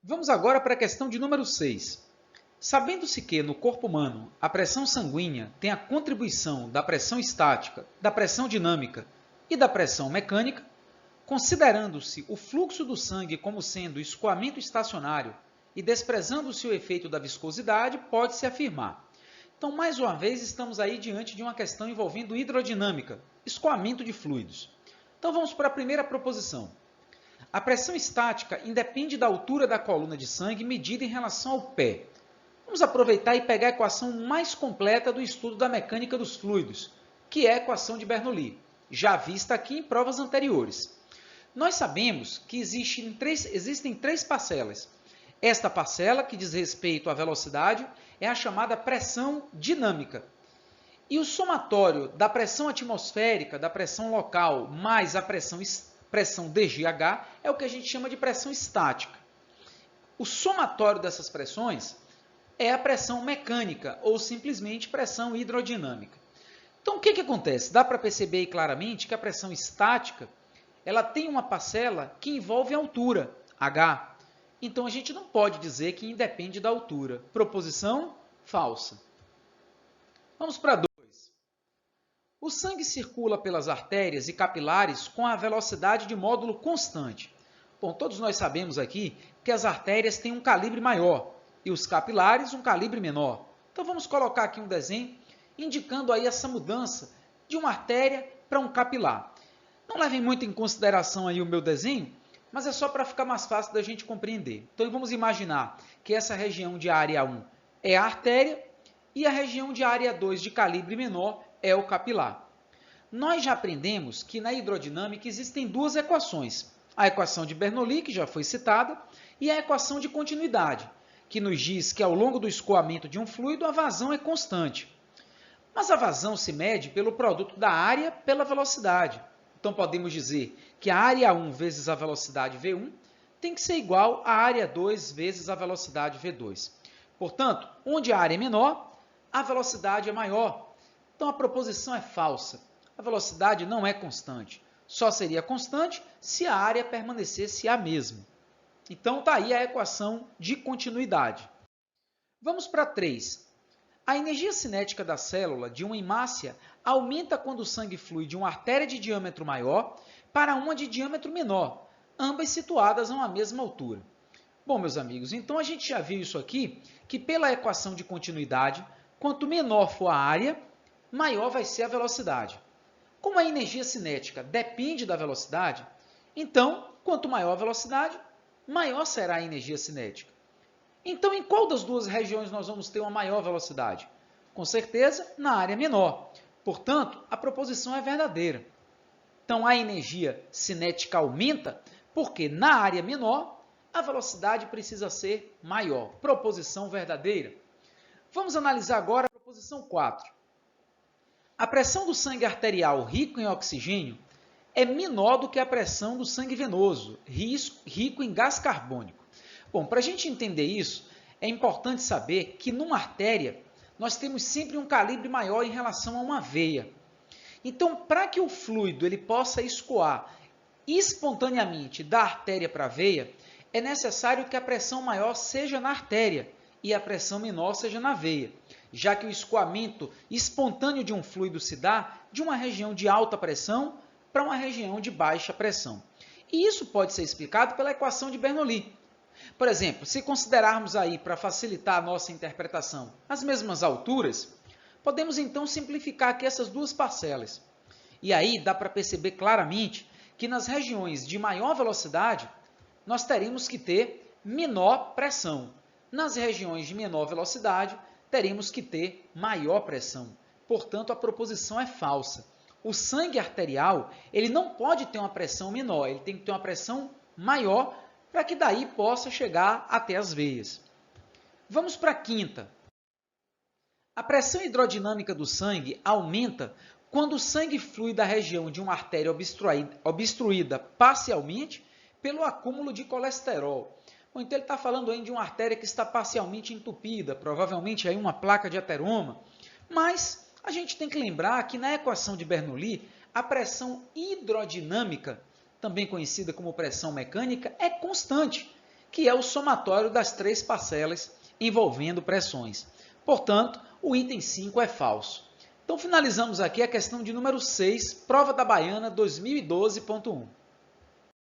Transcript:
Vamos agora para a questão de número 6. Sabendo-se que, no corpo humano, a pressão sanguínea tem a contribuição da pressão estática, da pressão dinâmica e da pressão mecânica, considerando-se o fluxo do sangue como sendo escoamento estacionário e desprezando-se o efeito da viscosidade, pode-se afirmar. Então, mais uma vez, estamos aí diante de uma questão envolvendo hidrodinâmica, escoamento de fluidos. Então, vamos para a primeira proposição. A pressão estática independe da altura da coluna de sangue medida em relação ao pé. Vamos aproveitar e pegar a equação mais completa do estudo da mecânica dos fluidos, que é a equação de Bernoulli, já vista aqui em provas anteriores. Nós sabemos que existem três parcelas. Esta parcela, que diz respeito à velocidade, é a chamada pressão dinâmica. E o somatório da pressão atmosférica, da pressão local, mais a pressão dGH, é o que a gente chama de pressão estática. O somatório dessas pressões é a pressão mecânica, ou simplesmente pressão hidrodinâmica. Então, o que acontece? Dá para perceber claramente que a pressão estática ela tem uma parcela que envolve a altura, H. Então, a gente não pode dizer que independe da altura. Proposição falsa. Vamos para 2. O sangue circula pelas artérias e capilares com a velocidade de módulo constante. Bom, todos nós sabemos aqui que as artérias têm um calibre maior e os capilares um calibre menor. Então, vamos colocar aqui um desenho indicando aí essa mudança de uma artéria para um capilar. Não levem muito em consideração aí o meu desenho, mas é só para ficar mais fácil da gente compreender. Então, vamos imaginar que essa região de área 1 é a artéria e a região de área 2 de calibre menor é o capilar. Nós já aprendemos que na hidrodinâmica existem duas equações. A equação de Bernoulli, que já foi citada, e a equação de continuidade, que nos diz que ao longo do escoamento de um fluido a vazão é constante. Mas a vazão se mede pelo produto da área pela velocidade. Então, podemos dizer que a área 1 vezes a velocidade V1 tem que ser igual à área 2 vezes a velocidade V2. Portanto, onde a área é menor, a velocidade é maior. Então, a proposição é falsa. A velocidade não é constante. Só seria constante se a área permanecesse a mesma. Então, está aí a equação de continuidade. Vamos para 3. A energia cinética da célula de uma hemácia aumenta quando o sangue flui de uma artéria de diâmetro maior para uma de diâmetro menor, ambas situadas a uma mesma altura. Bom, meus amigos, então a gente já viu isso aqui, que pela equação de continuidade, quanto menor for a área, maior vai ser a velocidade. Como a energia cinética depende da velocidade, então, quanto maior a velocidade, maior será a energia cinética. Então, em qual das duas regiões nós vamos ter uma maior velocidade? Com certeza, na área menor. Portanto, a proposição é verdadeira. Então, a energia cinética aumenta porque na área menor a velocidade precisa ser maior. Proposição verdadeira. Vamos analisar agora a proposição 4. A pressão do sangue arterial rico em oxigênio é menor do que a pressão do sangue venoso, rico em gás carbônico. Bom, para a gente entender isso, é importante saber que numa artéria nós temos sempre um calibre maior em relação a uma veia. Então, para que o fluido ele possa escoar espontaneamente da artéria para a veia, é necessário que a pressão maior seja na artéria e a pressão menor seja na veia, já que o escoamento espontâneo de um fluido se dá de uma região de alta pressão para uma região de baixa pressão. E isso pode ser explicado pela equação de Bernoulli. Por exemplo, se considerarmos aí, para facilitar a nossa interpretação, as mesmas alturas, podemos então simplificar aqui essas duas parcelas. E aí dá para perceber claramente que nas regiões de maior velocidade, nós teremos que ter menor pressão. Nas regiões de menor velocidade, teremos que ter maior pressão. Portanto, a proposição é falsa. O sangue arterial ele não pode ter uma pressão menor, ele tem que ter uma pressão maior para que daí possa chegar até as veias. Vamos para a quinta. A pressão hidrodinâmica do sangue aumenta quando o sangue flui da região de uma artéria obstruída parcialmente pelo acúmulo de colesterol. Bom, então ele está falando aí de uma artéria que está parcialmente entupida, provavelmente aí uma placa de ateroma, mas a gente tem que lembrar que na equação de Bernoulli, a pressão hidrodinâmica, também conhecida como pressão mecânica, é constante. que é o somatório das três parcelas envolvendo pressões. Portanto, o item 5 é falso. Então, finalizamos aqui a questão de número 6, prova da Baiana 2012.1.